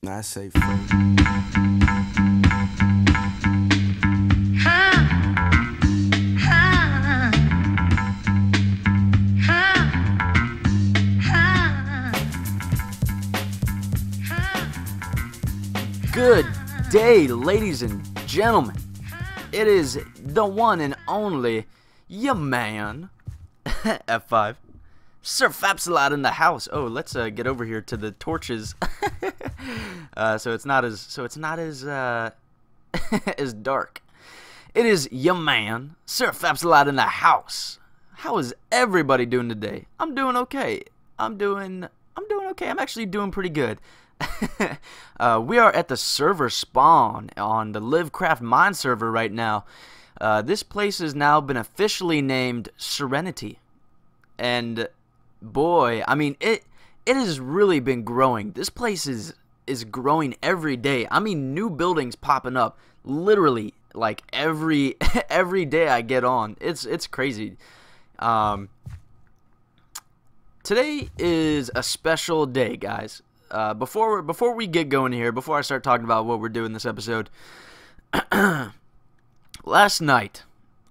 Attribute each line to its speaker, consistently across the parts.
Speaker 1: I say fuck.
Speaker 2: Good day, ladies and gentlemen. It is the one and only your man, F5, Sir Fapisode in the house. Oh, let's get over here to the torches, so it's not as as dark. It is your man, Sir Fapisode in the house. How is everybody doing today? I'm doing okay. I'm doing okay. I'm actually doing pretty good. We are at the server spawn on the Livecraft Mine server right now. This place has now been officially named Serenity, and boy, I mean it has really been growing. This place is growing every day. I mean, new buildings popping up literally like every day I get on. It's crazy. Today is a special day, guys. Before we get going here, before I start talking about what we're doing this episode, last night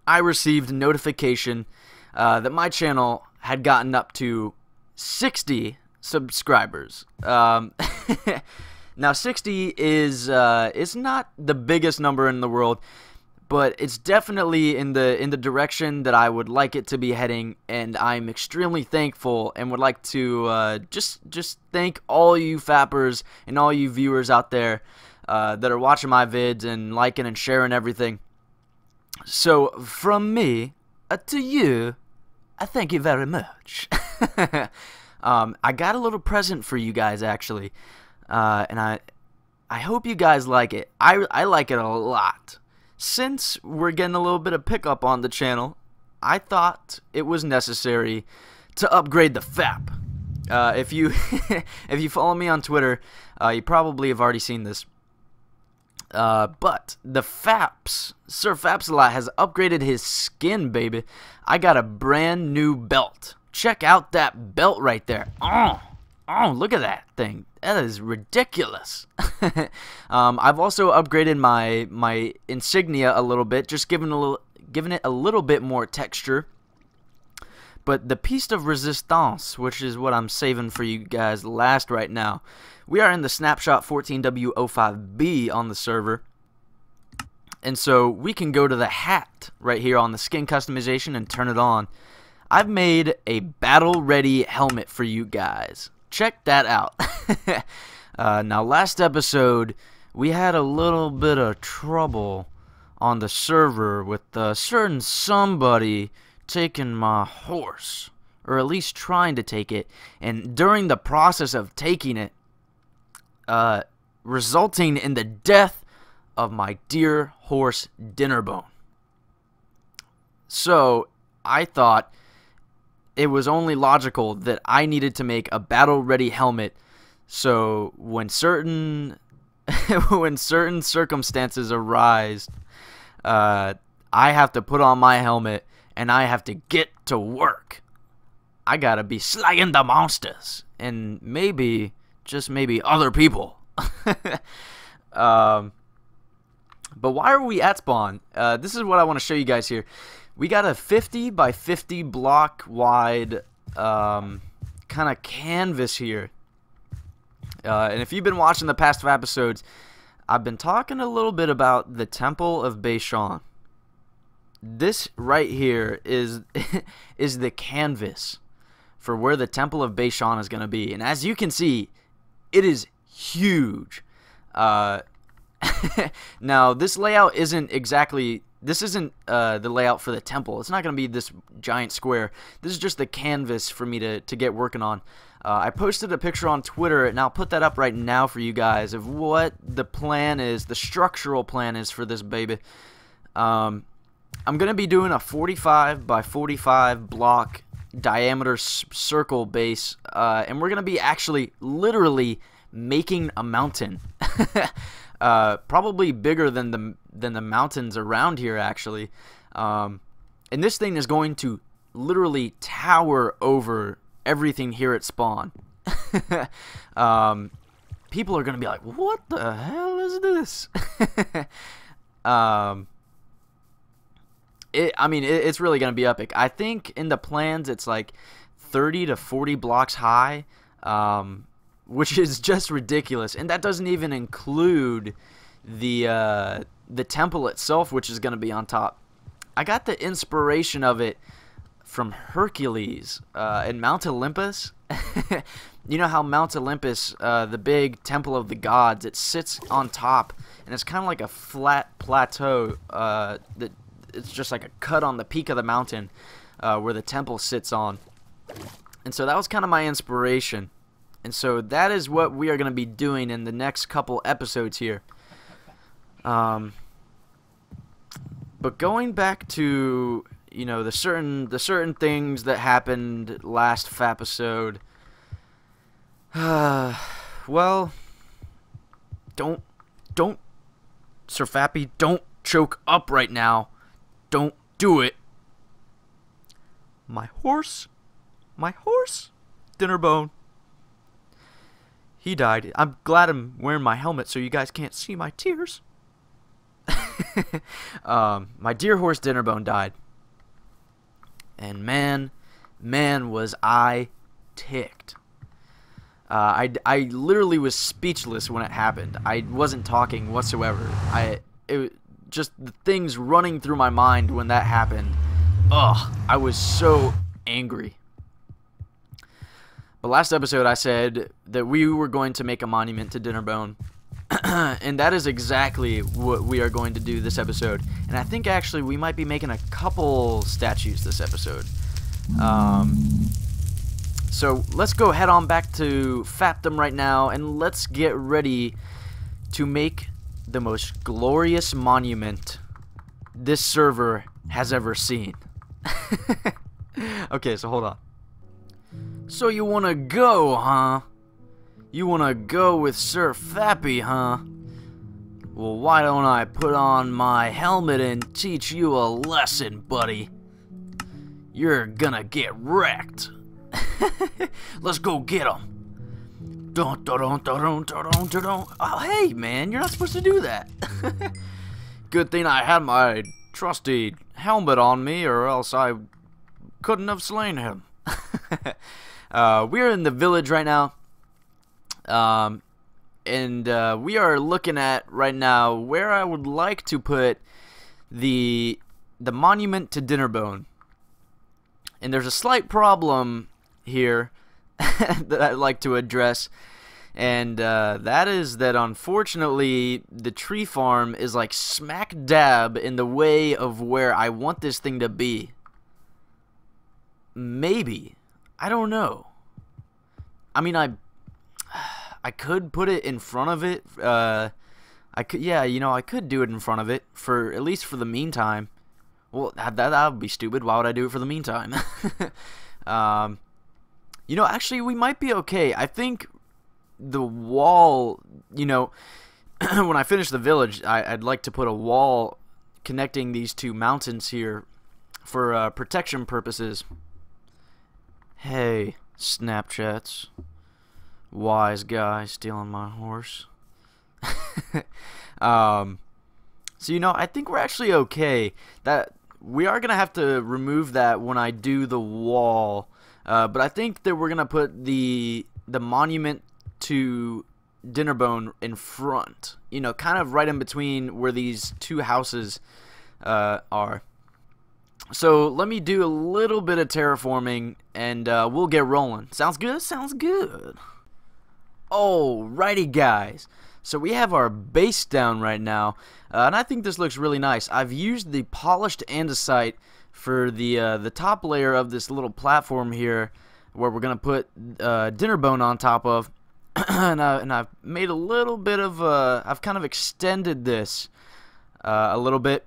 Speaker 2: I received notification that my channel had gotten up to 60 subscribers. Now 60 is not the biggest number in the world, but it's definitely in the direction that I would like it to be heading, and I'm extremely thankful and would like to just thank all you fappers and all you viewers out there that are watching my vids and liking and sharing everything. So from me to you, I thank you very much. I got a little present for you guys actually, and I hope you guys like it. I like it a lot. Since we're getting a little bit of pickup on the channel, I thought it was necessary to upgrade the FAP. If you if you follow me on Twitter, you probably have already seen this. But the Faps, Sir Fapisode has upgraded his skin, baby. I got a brand new belt. Check out that belt right there. Oh, look at that thing. That is ridiculous. I've also upgraded my insignia a little bit, just giving it a little bit more texture. But the piece of resistance, which is what I'm saving for you guys last right now, we are in the snapshot 14W05B on the server. And so we can go to the hat right here on the skin customization and turn it on. I've made a battle-ready helmet for you guys. Check that out. Now, last episode, we had a little bit of trouble on the server with a certain somebody taking my horse, or at least trying to take it, and during the process of taking it, resulting in the death of my dear horse Dinnerbone. So, I thought it was only logical that I needed to make a battle-ready helmet, so when certain circumstances arise, I have to put on my helmet and I have to get to work. I gotta be slaying the monsters and maybe, just maybe, other people. But why are we at spawn? This is what I want to show you guys here. We got a 50 by 50 block wide kind of canvas here. And if you've been watching the past episodes, I've been talking a little bit about the Temple of Beishan. This right here is is the canvas for where the Temple of Beishan is going to be. And as you can see, it is huge. Now, this layout isn't exactly... This isn't the layout for the temple. It's not going to be this giant square. This is just the canvas for me to get working on. I posted a picture on Twitter, and I'll put that up right now for you guys of what the plan is, the structural plan is for this baby. I'm going to be doing a 45 by 45 block diameter circle base, and we're going to be actually literally making a mountain. Probably bigger than the mountains around here, actually. And this thing is going to literally tower over everything here at spawn. people are gonna be like, what the hell is this? It's really gonna be epic. I think in the plans it's like 30 to 40 blocks high, which is just ridiculous, and that doesn't even include the temple itself, which is gonna be on top. I got the inspiration of it from Hercules in Mount Olympus. You know how Mount Olympus, the big temple of the gods, it sits on top, and it's kind of like a flat plateau. That it's just like a cut on the peak of the mountain where the temple sits on. And so that was kind of my inspiration. And so that is what we are going to be doing in the next couple episodes here. But going back to, you know, the certain things that happened last Fapisode. Well, don't, Sir Fappy, don't choke up right now. Don't do it. My horse, Dinnerbone. He died. I'm glad I'm wearing my helmet so you guys can't see my tears. My dear horse Dinnerbone died. And man, was I ticked. I literally was speechless when it happened. I wasn't talking whatsoever. It just the things running through my mind when that happened. Ugh, I was so angry. But last episode I said that we were going to make a monument to Dinnerbone. And that is exactly what we are going to do this episode. And I think actually we might be making a couple statues this episode. So let's go head on back to Fapdom right now, and let's get ready to make the most glorious monument this server has ever seen. Okay, so hold on. So you wanna go, huh? You wanna go with Sir Fappy, huh? Well, why don't I put on my helmet and teach you a lesson, buddy? You're gonna get wrecked. Let's go get him. Dun, dun, dun, dun, dun, dun, dun, dun. Oh, hey, man, you're not supposed to do that. Good thing I had my trusty helmet on me, or else I couldn't have slain him. We're in the village right now. And we are looking at right now where I would like to put the monument to Dinnerbone. And there's a slight problem here that I'd like to address, and that is that unfortunately the tree farm is like smack dab in the way of where I want this thing to be. Maybe, I don't know. I mean, I could put it in front of it. I could, yeah, you know, I could do it in front of it for at least for the meantime. Well, that would be stupid. Why would I do it for the meantime? You know, actually, we might be okay. I think the wall, you know, when I finish the village, I'd like to put a wall connecting these two mountains here for protection purposes. Hey, Snapchats. Wise guy stealing my horse. So, you know, I think we're actually okay. That we are going to have to remove that when I do the wall. But I think that we're going to put the monument to Dinnerbone in front. You know, kind of right in between where these two houses are. So let me do a little bit of terraforming, and we'll get rolling. Sounds good? Sounds good. Alrighty, guys. So we have our base down right now, and I think this looks really nice. I've used the polished andesite for the top layer of this little platform here, where we're gonna put Dinnerbone on top of, and I've made a little bit of I've kind of extended this a little bit,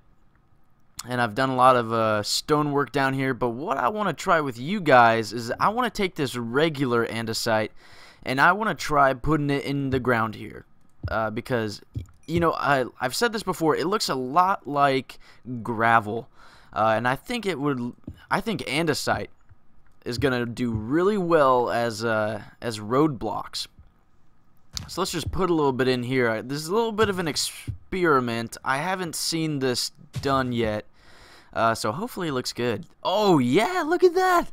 Speaker 2: and I've done a lot of stonework down here. But what I want to try with you guys is I want to take this regular andesite, and I want to try putting it in the ground here. Because, you know, I've said this before, it looks a lot like gravel, and I think andesite is gonna do really well as roadblocks. So let's just put a little bit in here. This is a little bit of an experiment. I haven't seen this done yet, so hopefully it looks good. Oh yeah, look at that!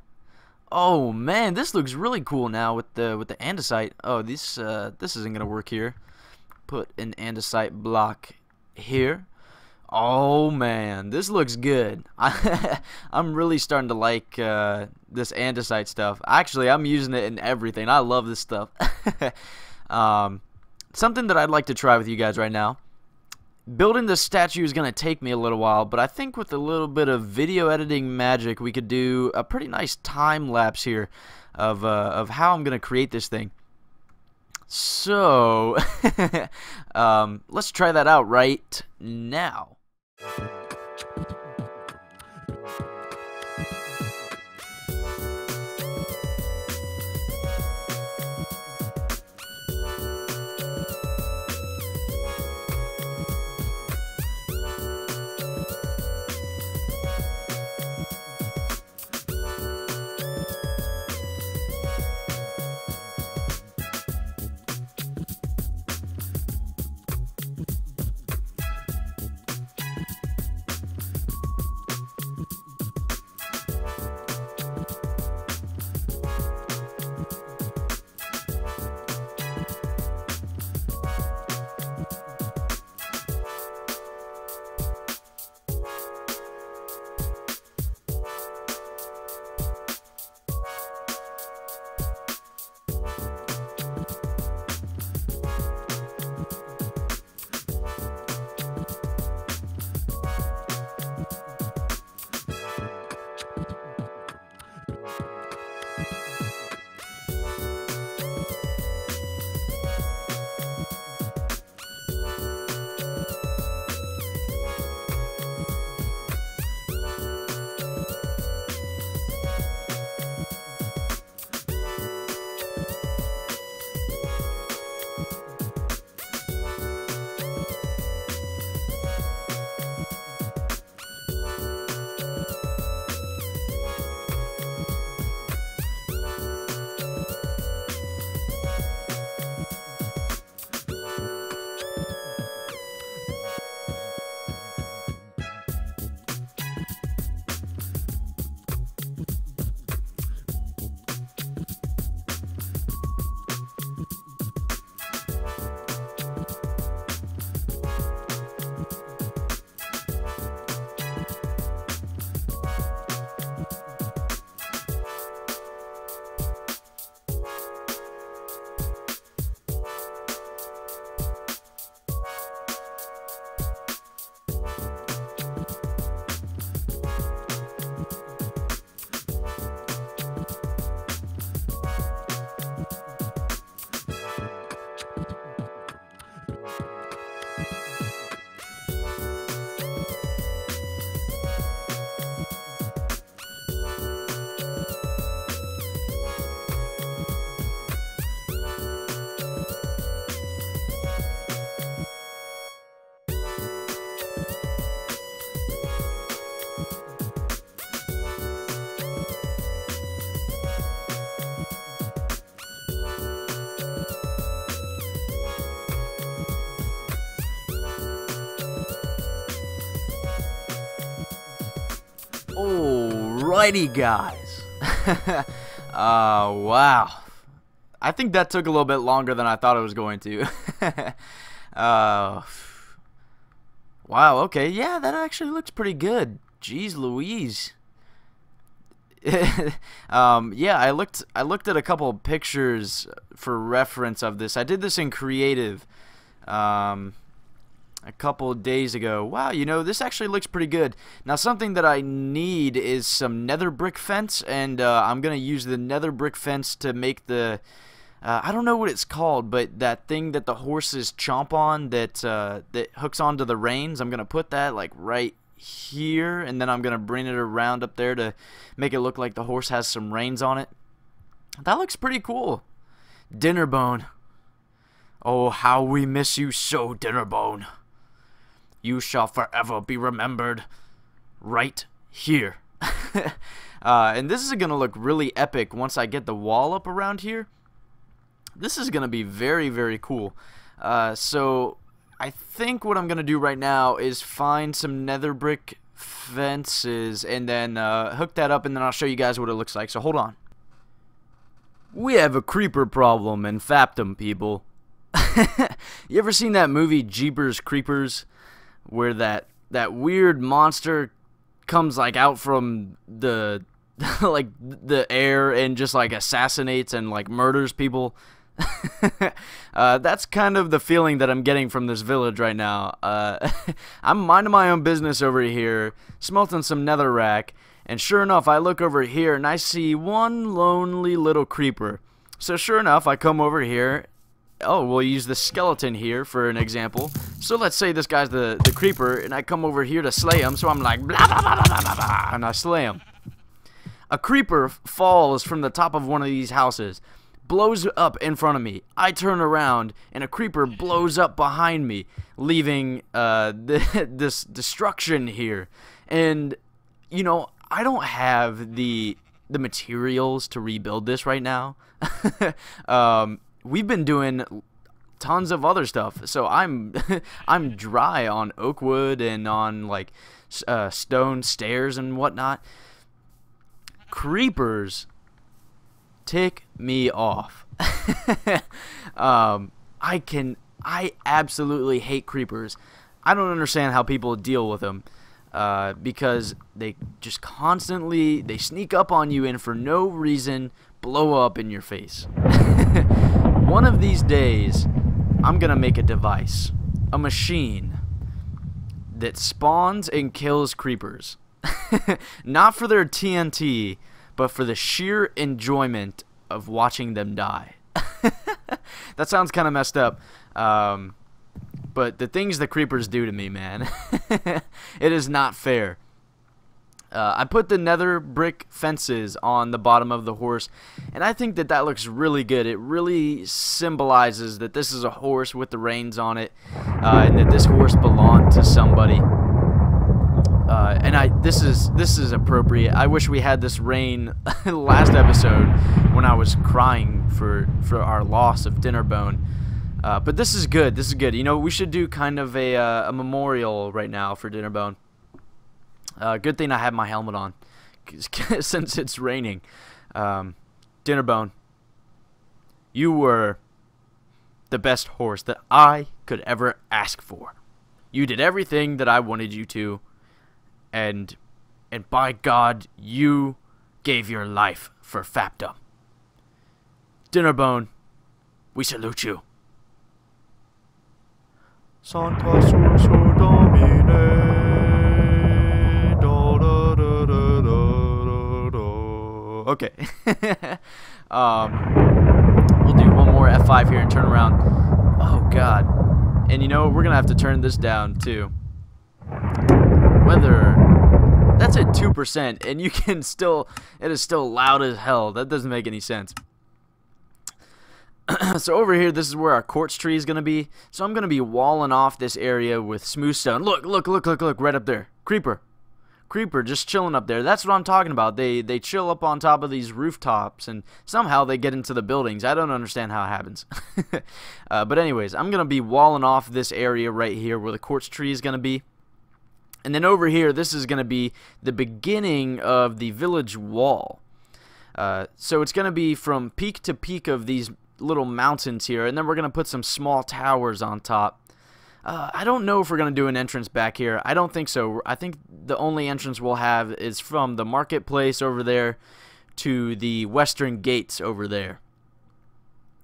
Speaker 2: Oh man, this looks really cool now with the andesite. Oh, this isn't gonna work here. Put an andesite block here. Oh man, this looks good. I'm really starting to like this andesite stuff. Actually, I'm using it in everything. I love this stuff. Something that I'd like to try with you guys right now. Building this statue is going to take me a little while, but I think with a little bit of video editing magic, we could do a pretty nice time lapse here of how I'm going to create this thing. So, let's try that out right now. Alrighty, guys. Wow. I think that took a little bit longer than I thought it was going to. Wow, okay. Yeah, that actually looks pretty good. Jeez Louise. Yeah, I looked at a couple of pictures for reference of this. I did this in creative a couple of days ago. Wow, you know, this actually looks pretty good. Now, something that I need is some nether brick fence, and I'm gonna use the nether brick fence to make the I don't know what it's called, but that thing that the horses chomp on that that hooks onto the reins. I'm gonna put that like right here, and then I'm gonna bring it around up there to make it look like the horse has some reins on it. That looks pretty cool. Dinnerbone. Oh, how we miss you so, Dinnerbone. You shall forever be remembered right here. And this is gonna look really epic once I get the wall up around here. This is going to be very, very cool. So I think what I'm going to do right now is find some nether brick fences and then hook that up, and then I'll show you guys what it looks like. So hold on. We have a creeper problem in Faptum, people. You ever seen that movie Jeepers Creepers, where that weird monster comes like out from the like the air and just like assassinates and like murders people? That's kind of the feeling that I'm getting from this village right now. I'm minding my own business over here, smelting some netherrack, and sure enough, I look over here and I see one lonely little creeper. So sure enough, I come over here. Oh, we'll use the skeleton here for an example. So let's say this guy's the creeper, and I come over here to slay him, so I'm like, blah, blah, blah, blah, blah, blah, and I slay him. A creeper falls from the top of one of these houses, blows up in front of me. I turn around, and a creeper blows up behind me, leaving this destruction here. And, you know, I don't have the materials to rebuild this right now. We've been doing tons of other stuff, so I'm dry on oak wood and on like stone stairs and whatnot. Creepers tick me off. I absolutely hate creepers. I don't understand how people deal with them, because they just constantly sneak up on you and for no reason blow up in your face. One of these days, I'm gonna make a device, a machine that spawns and kills creepers. Not for their TNT, but for the sheer enjoyment of watching them die. That sounds kind of messed up, but the things the creepers do to me, man, it is not fair. I put the nether brick fences on the bottom of the horse, and I think that looks really good. It really symbolizes that this is a horse with the reins on it, and that this horse belonged to somebody. And this is appropriate. I wish we had this rain last episode when I was crying for our loss of Dinnerbone. But this is good. This is good. You know, we should do kind of a memorial right now for Dinnerbone. Good thing I have my helmet on, since it's raining. Dinnerbone, you were the best horse that I could ever ask for. You did everything that I wanted you to, and by God, you gave your life for Faptum. Dinnerbone, we salute you. Santa Surso Domine. Okay. We'll do one more F5 here and turn around. Oh God. And you know, we're gonna have to turn this down too. Whether that's at 2%, and you can still, it is still loud as hell. That doesn't make any sense. So over here, this is where our quartz tree is gonna be. So I'm gonna be walling off this area with smooth stone. Look, look, look, look, look, right up there. Creeper. Creeper just chilling up there. That's what I'm talking about. They chill up on top of these rooftops, and somehow they get into the buildings. I don't understand how it happens. But anyways, I'm going to be walling off this area right here where the quartz tree is going to be. And then over here, this is going to be the beginning of the village wall. So it's going to be from peak to peak of these little mountains here, and then we're going to put some small towers on top. I don't know if we're going to do an entrance back here. I don't think so. I think the only entrance we'll have is from the marketplace over there to the western gates over there.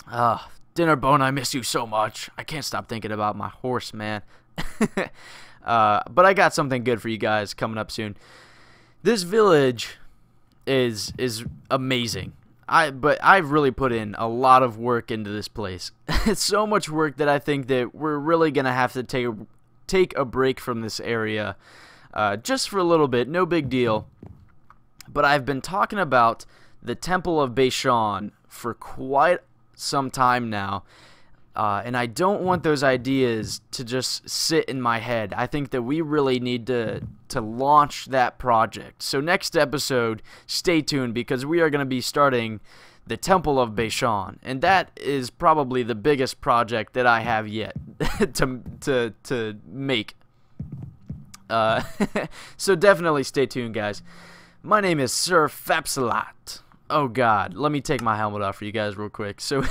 Speaker 2: Dinnerbone, I miss you so much. I can't stop thinking about my horse, man. But I got something good for you guys coming up soon. This village is amazing. But I've really put in a lot of work into this place. It's so much work that I think that we're really gonna have to take a break from this area, just for a little bit. No big deal. But I've been talking about the Temple of Beishan for quite some time now, and I don't want those ideas to just sit in my head. I think that we really need to launch that project. So next episode, stay tuned, because we are going to be starting the Temple of Beishan, and that is probably the biggest project that I have yet to make. So definitely stay tuned, guys. My name is Sir Fapisode. Oh God, let me take my helmet off for you guys real quick. So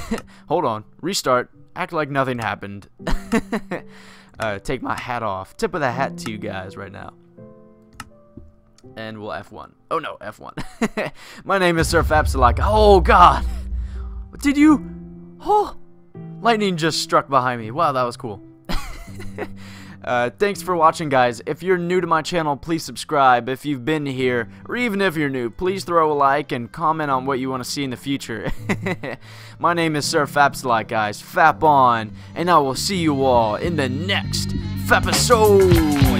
Speaker 2: hold on, restart, act like nothing happened. Take my hat off. Tip of the hat to you guys right now. And we'll F1. Oh no, F1. My name is Sir Fapisode. Oh God, did you? Oh, lightning just struck behind me. Wow, that was cool. Thanks for watching, guys. If you're new to my channel, please subscribe. If you've been here, or even if you're new, please throw a like and comment on what you want to see in the future. My name is Sir Fapisode, guys. Fap on, and I will see you all in the next Fapisode.